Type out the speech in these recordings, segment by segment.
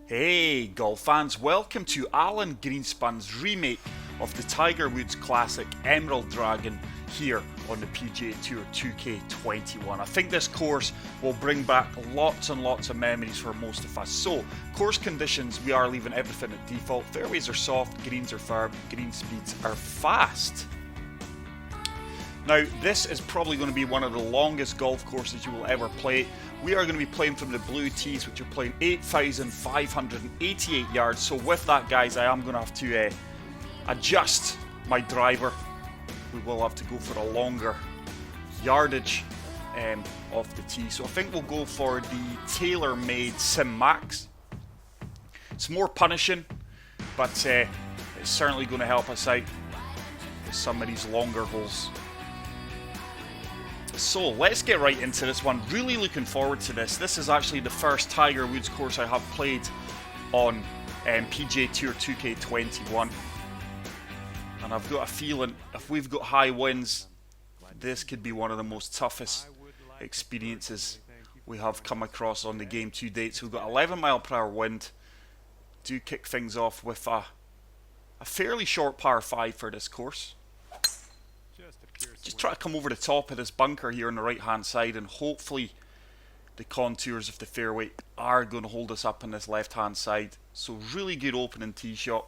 Hey golf fans, welcome to Alan Greenspun's remake of the Tiger Woods classic Emerald Dragon here on the PGA Tour 2K21. I think this course will bring back lots and lots of memories for most of us. So, course conditions, we are leaving everything at default. Fairways are soft, greens are firm, green speeds are fast. Now, this is probably going to be one of the longest golf courses you will ever play. We are going to be playing from the blue tees, which are playing 8,588 yards. So with that, guys, I am going to have to adjust my driver. We will have to go for a longer yardage off the tee. So I think we'll go for the tailor-made Sim Max. It's more punishing, but it's certainly going to help us out with some of these longer holes. So let's get right into this one. Really looking forward to this. This is actually the first Tiger Woods course I have played on PGA Tour 2K21. And I've got a feeling if we've got high winds, this could be one of the most toughest experiences we have come across on the game to date. So we've got 11 mile per hour wind. Do kick things off with a fairly short par 5 for this course. Just try to come over the top of this bunker here on the right hand side, and hopefully the contours of the fairway are going to hold us up on this left hand side. So really good opening tee shot.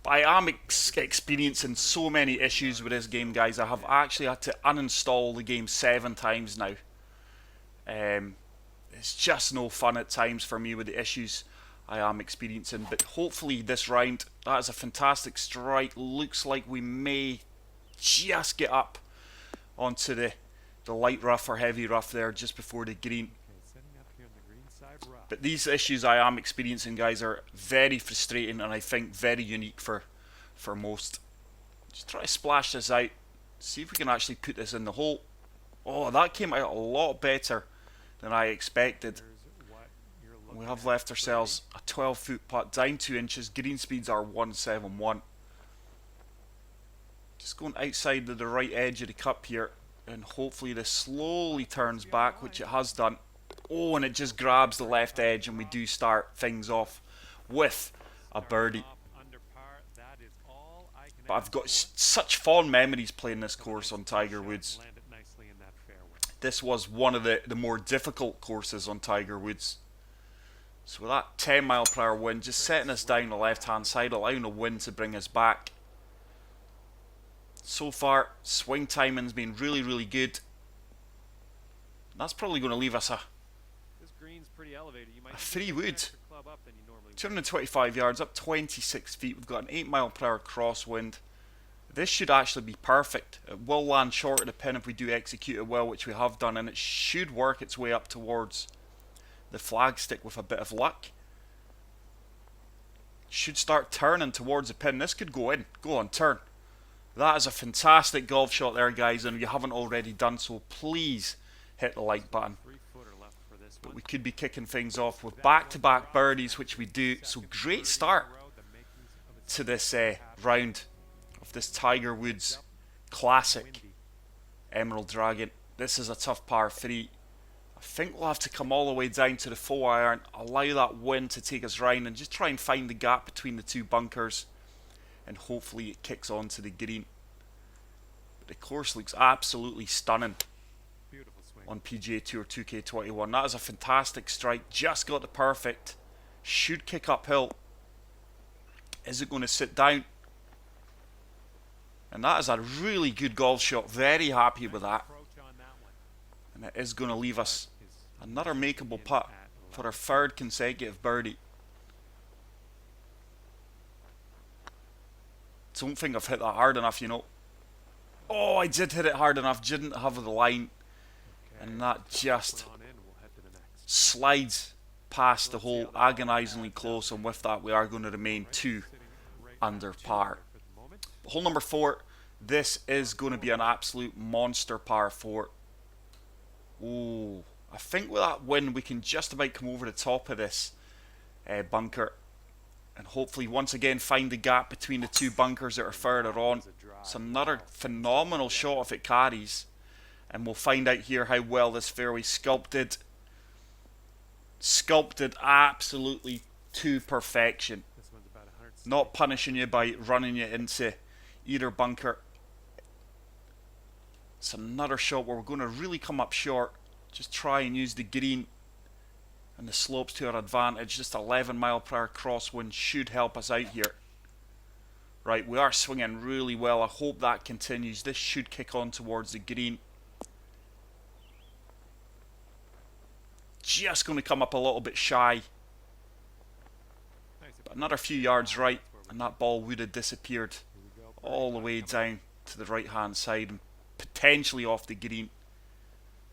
But I am experiencing so many issues with this game, guys. I have actually had to uninstall the game 7 times now. It's just no fun at times for me with the issues I am experiencing. But hopefully this round, that is a fantastic strike. Looks like we may just get up onto the light rough or heavy rough there just before the green. But these issues I am experiencing, guys, are very frustrating and I think very unique for most. Just try to splash this out, see if we can actually put this in the hole. Oh, that came out a lot better than I expected. We have left ourselves a 12-foot putt down 2 inches. Green speeds are 171. Just going outside of the right edge of the cup here, and hopefully this slowly turns back, which it has done. Oh, and it just grabs the left edge, and we do start things off with a birdie. But I've got such fond memories playing this course on Tiger Woods. This was one of the more difficult courses on Tiger Woods. So with that 10 mile per hour wind, just setting us down the left hand side, allowing the wind to bring us back. So far, swing timing's been really, really good. That's probably going to leave us a 3 wood. 225 yards, up 26 feet. We've got an 8 mile per hour crosswind. This should actually be perfect. It will land short of the pin if we do execute it well, which we have done, and it should work its way up towards the flagstick with a bit of luck. Should start turning towards the pin. This could go in. Go on, turn. That is a fantastic golf shot there, guys, and if you haven't already done so, please hit the like button. But we could be kicking things off with back-to-back birdies, which we do. So great start to this round of this Tiger Woods classic Emerald Dragon. This is a tough par 3. I think we'll have to come all the way down to the 4-iron, allow that wind to take us round, and just try and find the gap between the 2 bunkers. And hopefully it kicks on to the green. But the course looks absolutely stunning on PGA Tour 2K21. That is a fantastic strike. Just got the perfect. Should kick uphill. Is it going to sit down? And that is a really good golf shot. Very happy with that. And it is going to leave us another makeable putt for our 3rd consecutive birdie. Don't think I've hit that hard enough, you know. Oh, I did hit it hard enough. Didn't have the line. And that just slides past the hole agonizingly close. And with that, we are going to remain 2 under par. Hole number 4. This is going to be an absolute monster par 4. Oh, I think with that wind, we can just about come over the top of this bunker. And hopefully once again find the gap between the 2 bunkers that are further on. It's another phenomenal shot if it carries. And we'll find out here how well this fairway sculpted. Sculpted absolutely to perfection. Not punishing you by running you into either bunker. It's another shot where we're going to really come up short. Just try and use the green and the slopes to our advantage. Just 11 mile per hour crosswind should help us out here. Right, we are swinging really well. I hope that continues. This should kick on towards the green. Just going to come up a little bit shy. But another few yards right, and that ball would have disappeared all the way down to the right hand side and potentially off the green.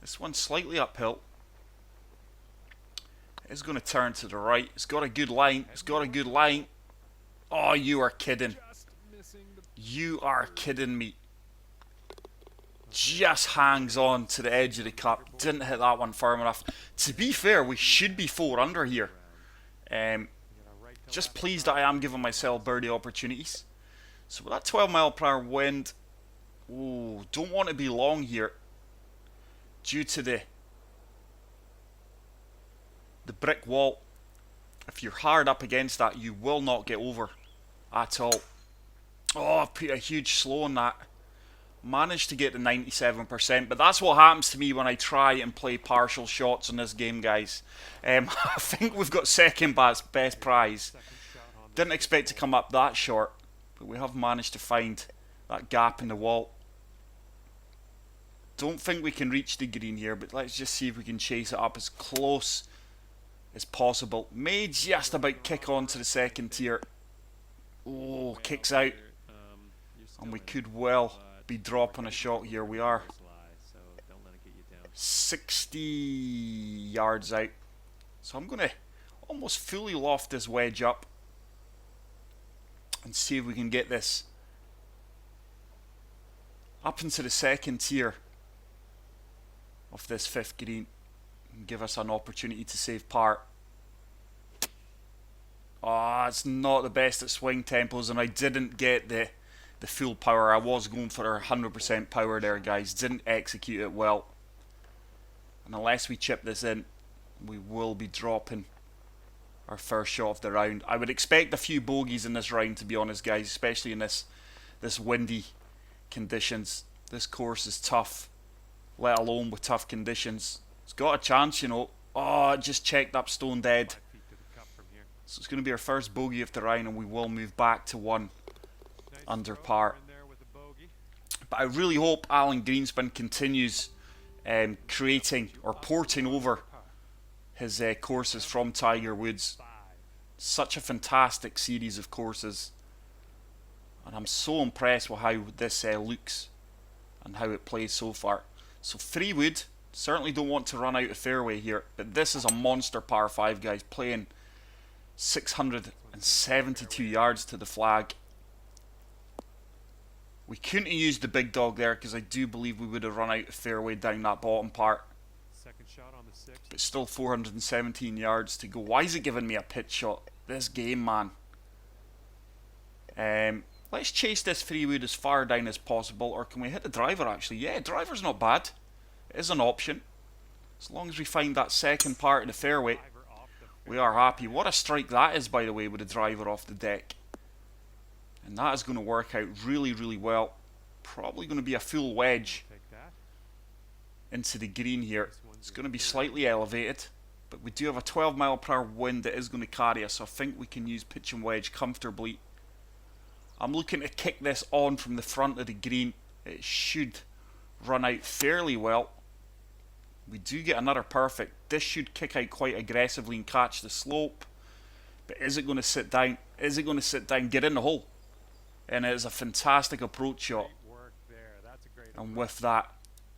This one's slightly uphill. It's going to turn to the right. It's got a good line. It's got a good line. Oh, you are kidding. You are kidding me. Just hangs on to the edge of the cup. Didn't hit that one firm enough. To be fair, we should be 4 under here. Just pleased that I am giving myself birdie opportunities. So with that 12 mile per hour wind, ooh, don't want to be long here due to the brick wall. If you're hard up against that, you will not get over at all. Oh, I've put a huge slow on that. Managed to get to 97%, but that's what happens to me when I try and play partial shots in this game, guys. I think we've got second best prize. Didn't expect to come up that short, but we have managed to find that gap in the wall. Don't think we can reach the green here, but let's just see if we can chase it up as close as possible. May just about kick on to the second tier. Oh, kicks out. And we could well be dropping a shot here. We are 60 yards out. So I'm going to almost fully loft this wedge up and see if we can get this up into the second tier of this 5th green and give us an opportunity to save par. Ah, it's not the best at swing tempos, and I didn't get the full power. I was going for 100% power there, guys. Didn't execute it well. And unless we chip this in, we will be dropping our first shot of the round. I would expect a few bogeys in this round, to be honest, guys, especially in this windy conditions. This course is tough, let alone with tough conditions. It's got a chance, you know. Oh, it just checked up stone dead. So it's going to be our first bogey of the round, and we will move back to 1 under par. But I really hope Alan Greenspan continues creating or porting over his courses from Tiger Woods. Such a fantastic series of courses, and I'm so impressed with how this looks and how it plays so far. So 3 wood, certainly don't want to run out of fairway here, but this is a monster par 5, guys, playing 672 yards to the flag. We couldn't have used the big dog there because I do believe we would have run out of fairway down that bottom part. But still 417 yards to go. Why is it giving me a pitch shot? This game, man. Let's chase this 3 wood as far down as possible. Or can we hit the driver actually? Yeah, driver's not bad. It is an option. As long as we find that second part of the fairway, we are happy. What a strike that is, by the way, with the driver off the deck. And that is going to work out really, really well. Probably going to be a full wedge into the green here. It's going to be slightly elevated, but we do have a 12 mile per hour wind that is going to carry us, so I think we can use pitch and wedge comfortably. I'm looking to kick this on from the front of the green. It should run out fairly well. We do get another perfect. This should kick out quite aggressively and catch the slope. But is it going to sit down? Is it going to sit down? Get in the hole. And it is a fantastic approach shot. And with that,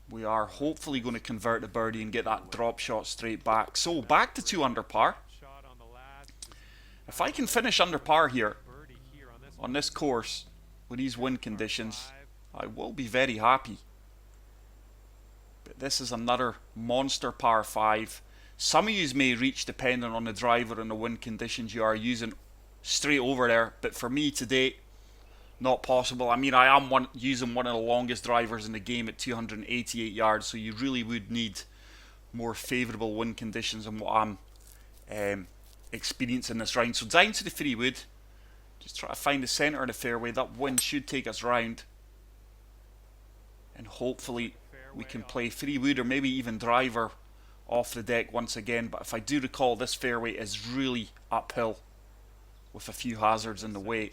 we are hopefully going to convert the birdie and get that drop shot straight back. So back to 2 under par. If I can finish under par here on this course with these wind conditions, I will be very happy. But this is another monster par 5. Some of you may reach, depending on the driver and the wind conditions you are using, straight over there. But for me today, not possible. I mean, I am using one of the longest drivers in the game at 288 yards, so you really would need more favourable wind conditions than what I'm experience in this round. So down to the 3 wood. Just try to find the centre of the fairway. That wind should take us round. And hopefully we can play 3 wood or maybe even driver off the deck once again. But if I do recall, this fairway is really uphill with a few hazards in the way.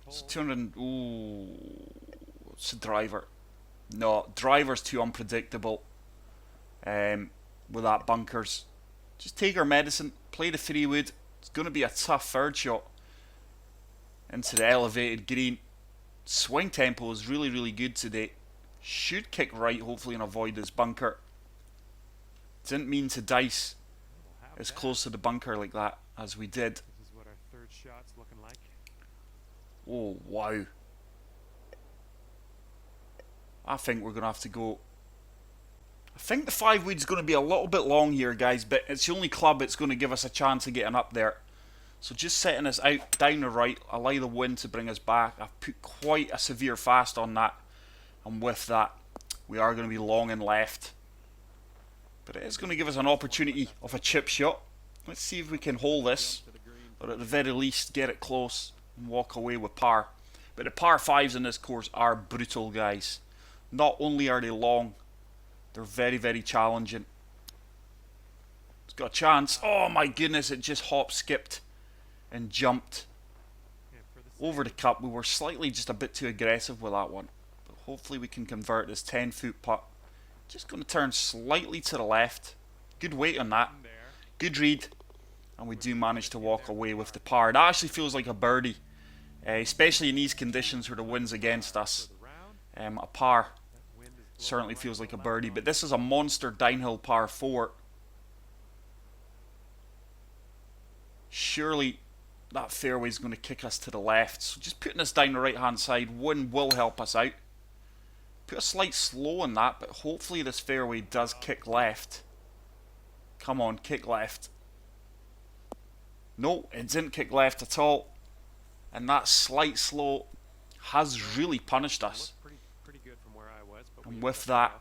So 200. Ooh, it's a driver. No, driver's too unpredictable. With that bunkers. Just take our medicine, play the 3 wood. It's going to be a tough third shot into the elevated green. Swing tempo is really, really good today. Should kick right, hopefully, and avoid this bunker. Didn't mean to dice as close to the bunker like that as we did. This is what our third shot's looking like. Oh, wow. I think we're going to have to go. I think the 5 wood's going to be a little bit long here, guys, but it's the only club that's going to give us a chance of getting up there. So just setting us out down the right, allow the wind to bring us back. I've put quite a severe fast on that, and with that, we are going to be long and left. But it is going to give us an opportunity of a chip shot. Let's see if we can hold this, or at the very least get it close and walk away with par. But the par 5s in this course are brutal, guys. Not only are they long, they're very, very challenging. It's got a chance. Oh my goodness, it just hop skipped and jumped over the cup. We were slightly just a bit too aggressive with that one. But hopefully we can convert this 10-foot putt. Just going to turn slightly to the left. Good weight on that. Good read. And we do manage to walk away with the par. That actually feels like a birdie. Especially in these conditions where the wind's against us. A par certainly feels like a birdie, but this is a monster downhill par 4. Surely that fairway is going to kick us to the left, so just putting us down the right hand side, wind will help us out. Put a slight slow on that, but hopefully this fairway does kick left. Come on, kick left. No, it didn't kick left at all, and that slight slow has really punished us. And with that,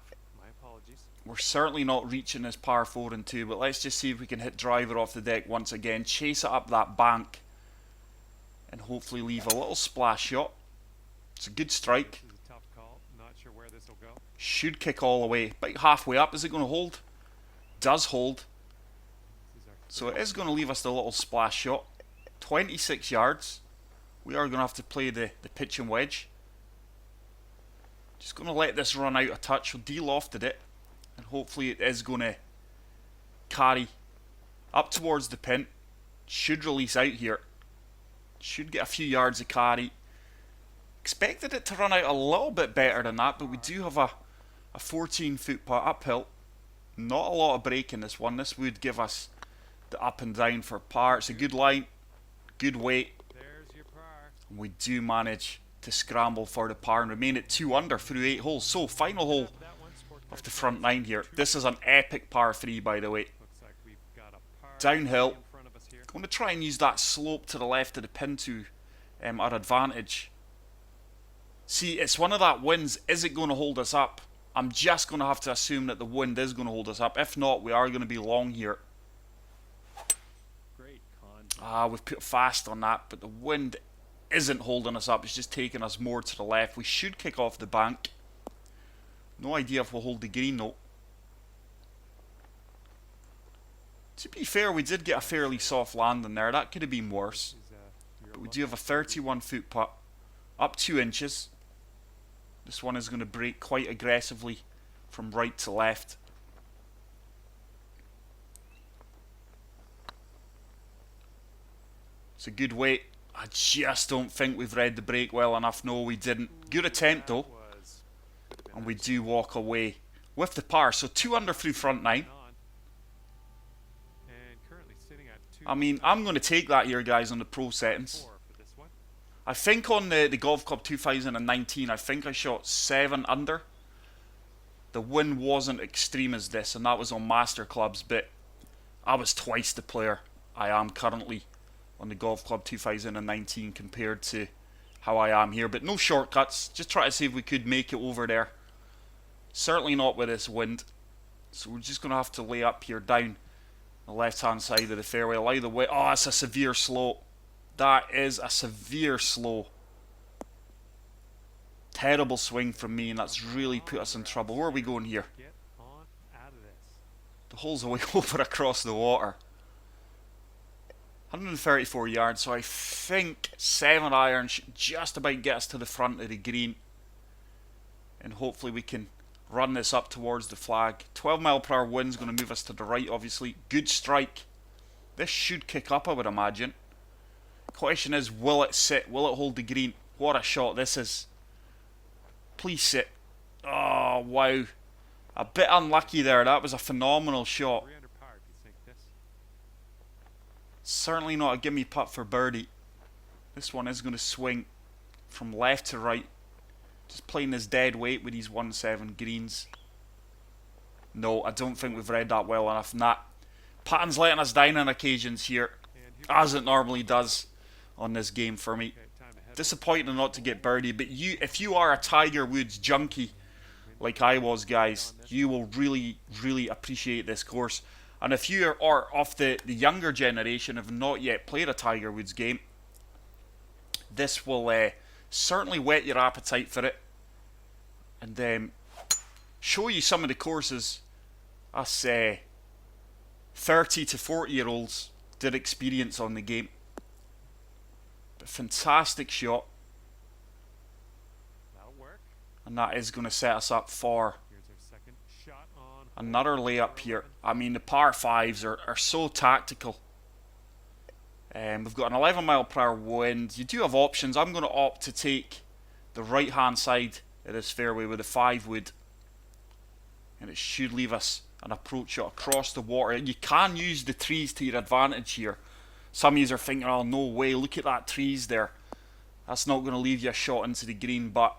we're certainly not reaching this par 4 and 2, but let's just see if we can hit driver off the deck once again, chase it up that bank, and hopefully leave a little splash shot. It's a good strike. This is a tough call. Not sure where this will go. Should kick all the way. About halfway up. Is it going to hold? Does hold. So it is going to leave us the little splash shot. 26 yards. We are going to have to play the pitch and wedge. Just going to let this run out a touch. We'll de-lofted it, and hopefully it is going to carry up towards the pin. Should release out here. Should get a few yards of carry. Expected it to run out a little bit better than that, but we do have a 14-foot putt uphill. Not a lot of break in this one. This would give us the up and down for par. It's a good line, good weight. There's your par. And we do manage to scramble for the par and remain at 2 under through 8 holes. So final hole of the front 9 here. This is an epic par 3, by the way. Looks like we've got a par Downhill. in front of us here. Going to try and use that slope to the left of the pin to our advantage. See, it's one of that winds. Is it going to hold us up? I'm just going to have to assume that the wind is going to hold us up. If not, we are going to be long here. Great We've put fast on that, but the wind isn't holding us up. It's just taking us more to the left. We should kick off the bank. No idea if we'll hold the green though. To be fair, we did get a fairly soft landing there. That could have been worse. But we do have a 31-foot putt. Up 2 inches. This one is going to break quite aggressively from right to left. It's a good weight. I just don't think we've read the break well enough. No, we didn't. Good attempt though. And we do walk away with the par. So 2 under through front 9. I mean, I'm going to take that here, guys, on the pro settings. I think on the Golf Club 2019, I think I shot 7 under. The win wasn't extreme as this, and that was on Master Clubs, but I was twice the player I am currently on the Golf Club 2019 compared to how I am here. But no shortcuts, just try to see if we could make it over there. Certainly not with this wind. So we're just going to have to lay up here down The left-hand side of the fairway. Allow the way. Oh, it's a severe slope. That is a severe slow. Terrible swing from me, and that's really put us in trouble. Where are we going here? Get on out of this. The hole's away over across the water. 134 yards, so I think 7-iron should just about get us to the front of the green. And hopefully we can run this up towards the flag. 12 mph wind's going to move us to the right, obviously. Good strike. This should kick up, I would imagine. Question is, will it sit? Will it hold the green? What a shot this is. Please sit. Oh, wow. A bit unlucky there. That was a phenomenal shot. 3 under par if you sink this. Certainly not a gimme putt for birdie. This one is going to swing from left to right. Just playing his dead weight with these 1-7 greens. No, I don't think we've read that well enough. Nah. Pattern's letting us down on occasions here, as it normally does on this game for me. Okay, time ahead. Disappointing not to get birdie, but if you are a Tiger Woods junkie like I was, guys, you will really, really appreciate this course. And if you are of the younger generation, have not yet played a Tiger Woods game, this will certainly whet your appetite for it, and show you some of the courses us 30 to 40 year olds did experience on the game. But fantastic shot, That'll work. and that is going to set us up for Here's our second shot on. another layup here. I mean, the par 5s are so tactical. We've got an 11 mph wind. You do have options. I'm going to opt to take the right hand side of this fairway with a 5-wood, and it should leave us an approach shot across the water. You can use the trees to your advantage here. Some of you are thinking, oh no way, look at that trees there. That's not going to leave you a shot into the green, but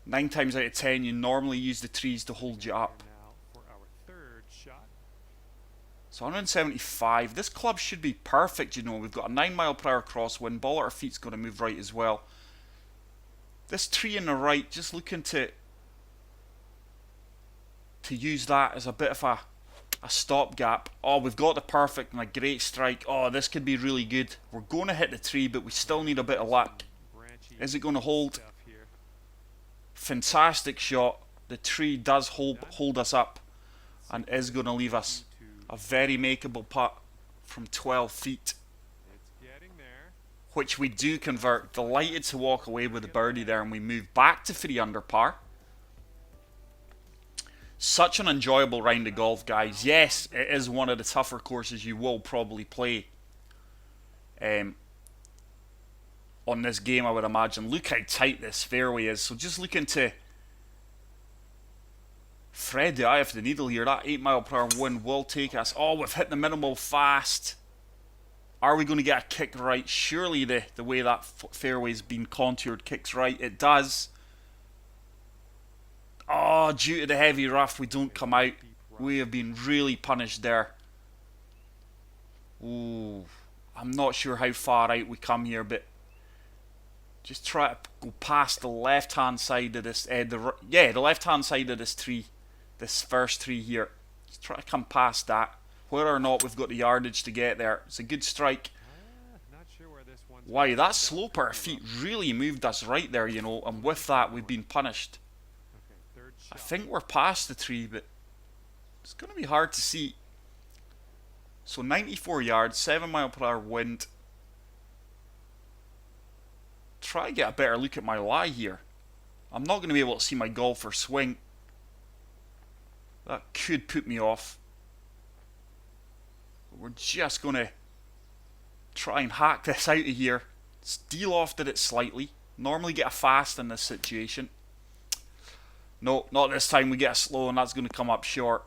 9 times out of 10 you normally use the trees to hold you up. Now for our third shot. So 175. This club should be perfect, you know. We've got a 9 mph crosswind. Ball at our feet's going to move right as well. This tree on the right, just looking to use that as a bit of a stopgap. Oh, we've got the perfect and a great strike. Oh, this could be really good. We're going to hit the tree, but we still need a bit of luck. Branchy Is it going to hold? stuff here. Fantastic shot. The tree does hold us up, and is going to leave us a very makeable putt from 12 feet, It's getting there. which we do convert. Delighted to walk away with the birdie there, and we move back to 3 under par. Such an enjoyable round of golf, guys. Yes, it is one of the tougher courses you will probably play on this game, I would imagine. Look how tight this fairway is. So just looking to thread the eye of the needle here. That 8 mph wind will take us. Oh, we've hit the minimal fast. Are we going to get a kick right? Surely the way that fairway's been contoured kicks right. It does. Oh, due to the heavy rough, we don't come out. We have been really punished there. Ooh, I'm not sure how far out we come here, but just try to go past the left-hand side of this. The left-hand side of this tree, this first tree here. Just try to come past that. Whether or not we've got the yardage to get there, it's a good strike. Not sure where this one's Wow, going. that slope at our feet really moved us right there, you know, and with that we've been punished. Okay, third I shot. think we're past the tree, but it's going to be hard to see. So 94 yards, 7 mph wind. Try to get a better look at my lie here. I'm not going to be able to see my golfer swing. That could put me off. But we're just going to try and hack this out of here. De-lofted it slightly. Normally get a fast in this situation. No, not this time. We get a slow, and that's going to come up short.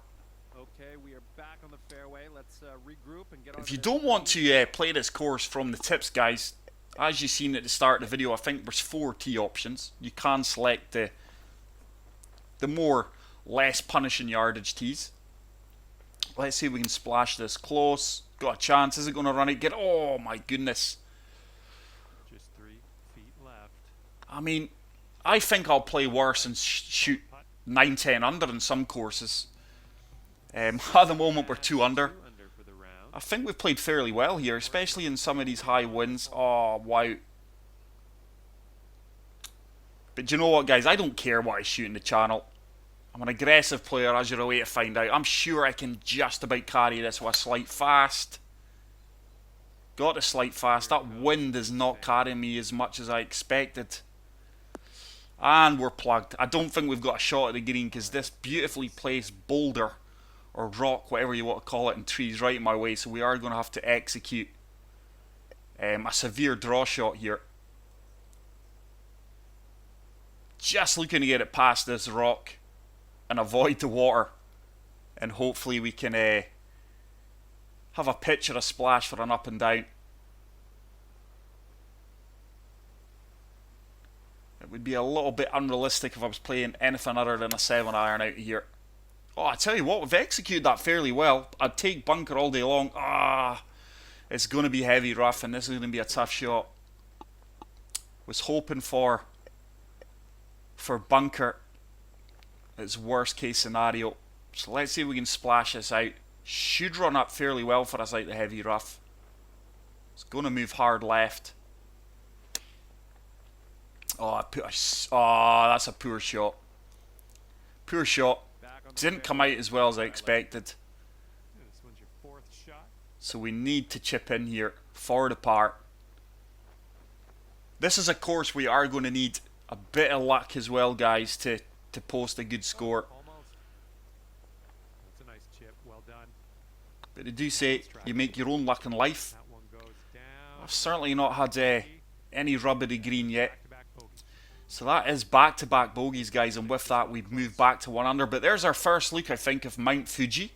Okay, we are back on the fairway. Let's regroup and get on. If you don't want to play this course from the tips, guys, as you've seen at the start of the video, I think there's 4 tee options. You can select the more less punishing yardage tees. Let's see if we can splash this close. Got a chance. Is it going to run it? Oh my goodness. Just 3 feet left. I mean, I think I'll play worse and shoot 9-10 under in some courses. At the moment we're 2 under. 2 under for the round. I think we've played fairly well here, especially in some of these high winds. Oh, wow. But do you know what, guys? I don't care what I shoot in the channel. I'm an aggressive player, as you're away to find out. I'm sure I can just about carry this with a slight fast. Got a slight fast. That wind is not carrying me as much as I expected. And we're plugged. I don't think we've got a shot at the green because this beautifully placed boulder or rock, whatever you want to call it, in trees right in my way. So we are going to have to execute a severe draw shot here. Just looking to get it past this rock and avoid the water. And hopefully we can have a pitch or a splash for an up and down. It would be a little bit unrealistic if I was playing anything other than a 7-iron out of here. Oh, I tell you what, we've executed that fairly well. I'd take bunker all day long. It's going to be heavy rough and this is going to be a tough shot. Was hoping for bunker as worst case scenario. So let's see if we can splash this out. Should run up fairly well for us out the heavy rough. It's going to move hard left. Oh, that's a poor shot. Poor shot. Didn't come out as well as I expected. This one's your fourth shot. So we need to chip in here for the par. This is a course we are going to need a bit of luck as well, guys, to post a good score. Almost. That's a nice chip. Well done. But they do say you make your own luck in life. That one goes down. I've certainly not had any rubbery green yet. Back-to-back bogey. So that is back-to-back bogeys, guys, and with that we've moved back to 1 under. But there's our first look, I think, of Mount Fuji.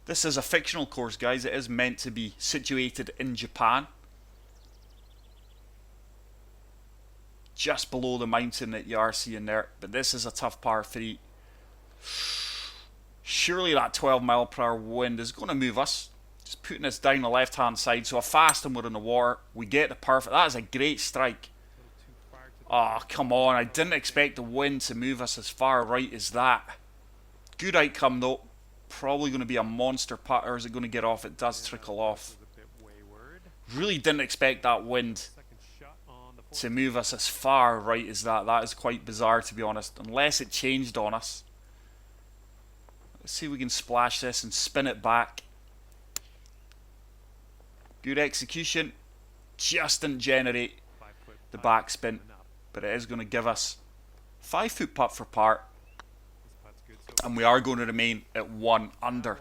This is a fictional course, guys. It is meant to be situated in Japan. Just below the mountain that you are seeing there. But this is a tough par 3. Surely that 12-mile-per-hour wind is going to move us. Just putting us down the left-hand side. So a fast and we're in the water. We get the perfect. That is a great strike. Oh, come on. I didn't expect the wind to move us as far right as that. Good outcome, though. Probably going to be a monster putt. Or is it going to get off? It does trickle off. Really didn't expect that wind to move us as far right as that. That is quite bizarre, to be honest. Unless it changed on us. Let's see if we can splash this and spin it back. Good execution. Just didn't generate the backspin. But it is going to give us 5-foot putt for par. And we are going to remain at 1 under.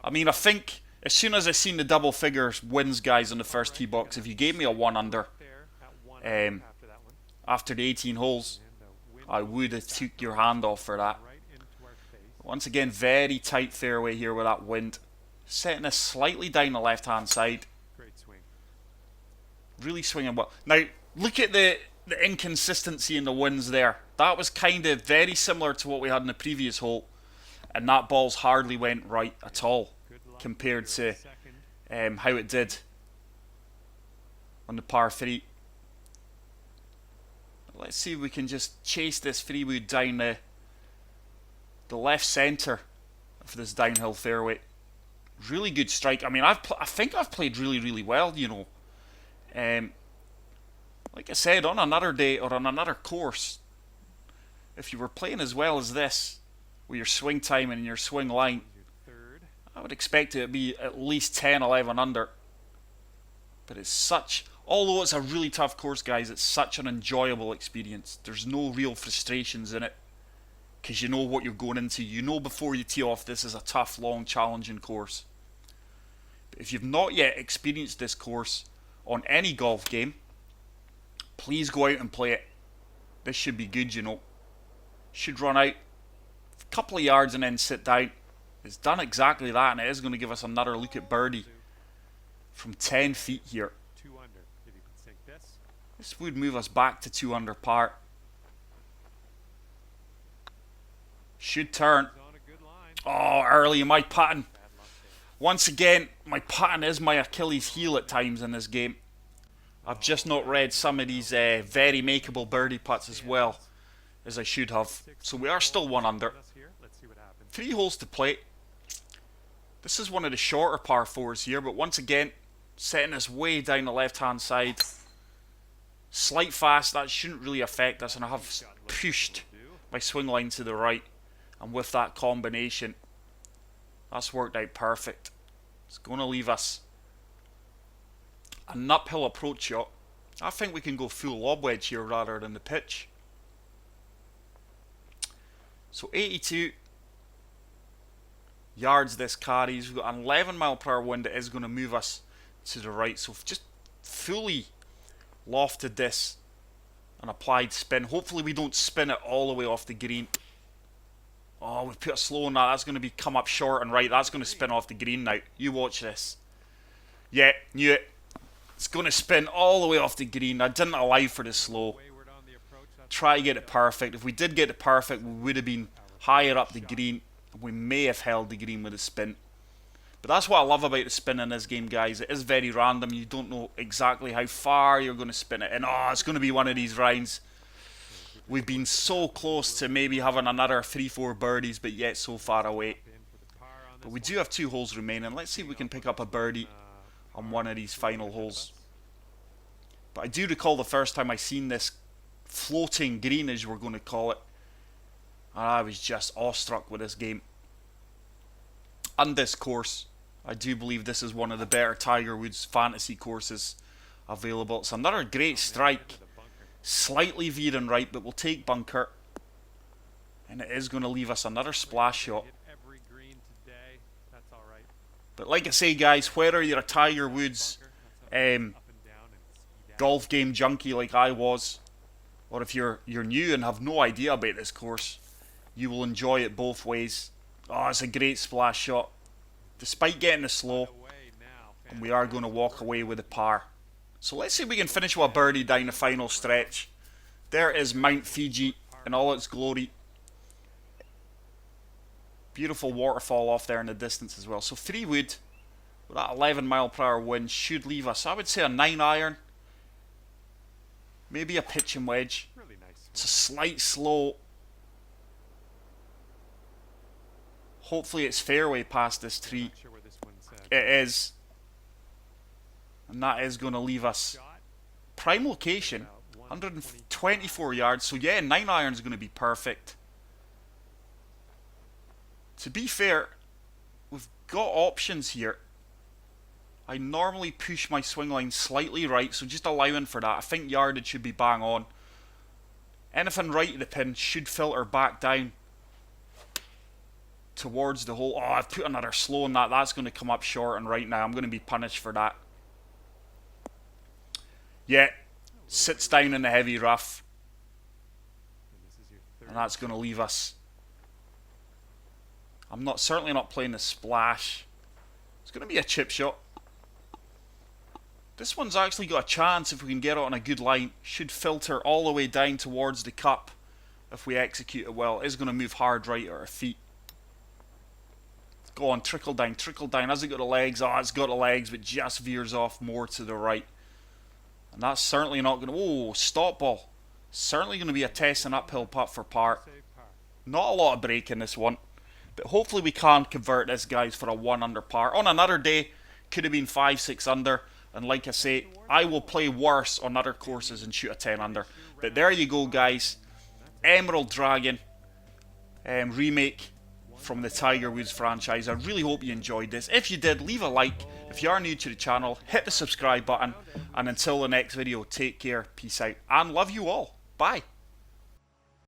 I mean, I think as soon as I seen the double figures wins, guys, on the first tee box, if you gave me a 1 under after the 18 holes, I would have took your hand off for that. Once again, very tight fairway here with that wind. Setting us slightly down the left-hand side. Really swinging well. Now, look at the inconsistency in the winds there. That was kind of very similar to what we had in the previous hole. And that ball's hardly went right at all compared to how it did on the par 3. Let's see if we can just chase this 3-wood down the left centre of this downhill fairway. Really good strike. I mean, I think I've played really, really well, you know. Like I said, on another day or on another course, if you were playing as well as this, with your swing time and your swing line, I would expect it to be at least 10, 11 under. But it's such, although it's a really tough course, guys, it's such an enjoyable experience. There's no real frustrations in it, because you know what you're going into. You know before you tee off, this is a tough, long, challenging course. But if you've not yet experienced this course on any golf game, please go out and play it. This should be good, you know. Should run out a couple of yards and then sit down. It's done exactly that, and it is going to give us another look at birdie from 10 feet here. This would move us back to 2 under par. Should turn. Oh, early. My putting. Once again, my putting is my Achilles heel at times in this game. I've just not read some of these very makeable birdie putts as well as I should have. So we are still 1 under. 3 holes to play. This is one of the shorter par 4s here, but once again, setting us way down the left-hand side. Slight fast, that shouldn't really affect us, and I have pushed my swing line to the right. And with that combination, that's worked out perfect. It's going to leave us an uphill approach shot. I think we can go full lob wedge here rather than the pitch. So 82 yards this carries. We've got an 11 mile per hour wind that is going to move us to the right. So just fully lofted this and applied spin. Hopefully we don't spin it all the way off the green. Oh, we've put a slow on that. That's going to be come up short and right. That's going to spin off the green now. You watch this. Yeah, knew it. It's going to spin all the way off the green. I didn't allow for the slow. Try to get it perfect. If we did get it perfect, we would have been higher up the green. We may have held the green with a spin. But that's what I love about the spin in this game, guys. It is very random. You don't know exactly how far you're going to spin it. And oh, it's going to be one of these rounds. We've been so close to maybe having another 3-4 birdies, but yet so far away. But we do have 2 holes remaining. Let's see if we can pick up a birdie on one of these final holes. But I do recall the first time I seen this floating green, as we're going to call it, and I was just awestruck with this game. And this course, I do believe this is one of the better Tiger Woods fantasy courses available. It's another great strike. Slightly veering right, but we'll take bunker. And it is going to leave us another splash shot. But like I say, guys, whether you're a Tiger Woods golf game junkie like I was, or if you're new and have no idea about this course, you will enjoy it both ways. Oh, it's a great splash shot. Despite getting the slow, and we are going to walk away with a par. So let's see if we can finish with a birdie down the final stretch. There is Mount Fuji in all its glory. Beautiful waterfall off there in the distance as well. So 3 wood with that 11 mile per hour wind should leave us, I would say, a 9 iron. Maybe a pitch and wedge. It's a slight slow. Hopefully it's fairway past this tree. It is. And that is going to leave us prime location, 124 yards. So yeah, 9 iron is going to be perfect. To be fair, we've got options here. I normally push my swing line slightly right, so just allowing for that. I think yardage should be bang on. Anything right of the pin should filter back down towards the hole. Oh, I've put another slow on that. That's going to come up short and right now. I'm going to be punished for that. Yeah, sits down in the heavy rough. And that's going to leave us. I'm certainly not playing the splash. It's going to be a chip shot. This one's actually got a chance if we can get it on a good line. Should filter all the way down towards the cup if we execute it well. It is going to move hard right at our feet. Go on, trickle down, trickle down. Has it got the legs? Oh, it's got the legs, but just veers off more to the right. And that's certainly not going to... Oh, stop ball. Certainly going to be a test and uphill putt for par. Not a lot of break in this one. But hopefully we can convert this, guys, for a 1 under par. On another day, could have been 5-6 under. And like I say, I will play worse on other courses and shoot a 10 under. But there you go, guys. Emerald Dragon remake from the Tiger Woods franchise. I really hope you enjoyed this. If you did, leave a like. If you are new to the channel, hit the subscribe button. And until the next video, take care, peace out, and love you all. Bye.